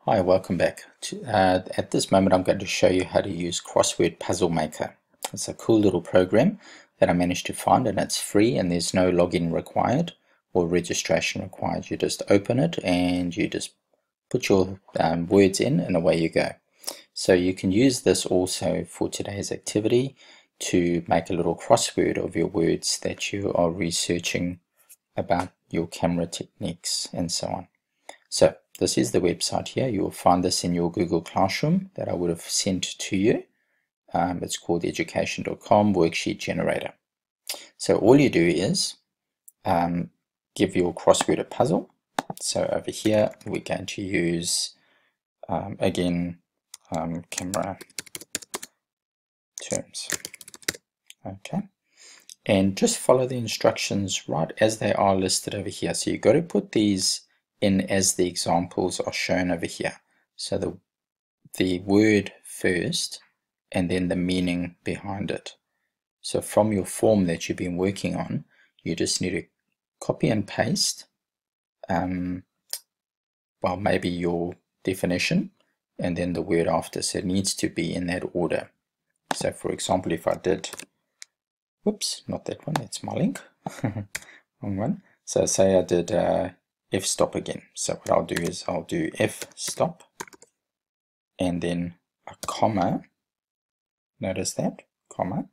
Hi, welcome back. At this moment, I'm going to show you how to use Crossword Puzzle Maker. It's a cool little program that I managed to find, and it's free and there's no login required or registration required. You just open it and you just put your words in and away you go. So you can use this also for today's activity to make a little crossword of your words that you are researching about your camera techniques and so on. So this is the website here. You will find this in your Google Classroom that I would have sent to you. It's called education.com worksheet generator. So all you do is give your crossword a puzzle. So over here we're going to use again camera terms. Okay, and just follow the instructions right as they are listed over here. So you've got to put these in as the examples are shown over here. So the word first and then the meaning behind it. So from your form that you've been working on, you just need to copy and paste well, maybe your definition and then the word after. So it needs to be in that order. So for example, if I did, whoops, not that one, that's my link. Wrong one. So say I did f stop again. So what I'll do is I'll do f stop and then a comma. Notice that, comma.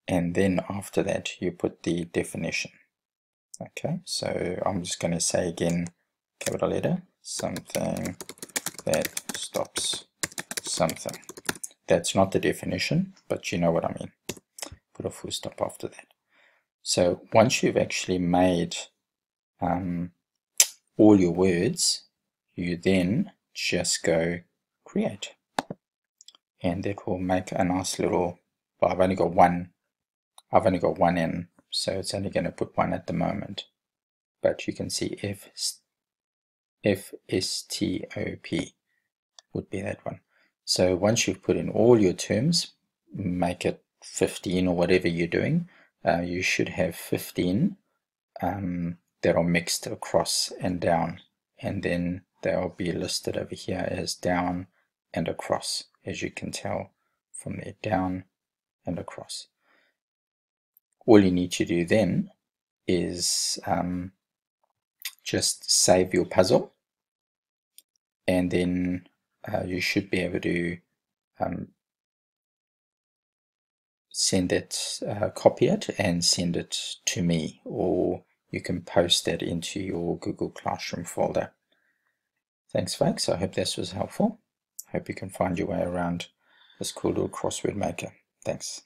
And then after that you put the definition. Okay, so I'm just going to say again, capital letter, something that stops something. That's not the definition, but you know what I mean. Put a full stop after that. So once you've actually made all your words, you then just go create. And that will make a nice little, well, I've only got one in, so it's only going to put one at the moment. But you can see F-S-T-O-P would be that one. So once you've put in all your terms, make it 15 or whatever you're doing, you should have 15 that are mixed across and down, and then they'll be listed over here as down and across, as you can tell from there, down and across. All you need to do then is just save your puzzle, and then you should be able to send it, copy it and send it to me, or you can post that into your Google Classroom folder. Thanks folks, I hope this was helpful. Hope you can find your way around this cool little crossword maker. Thanks.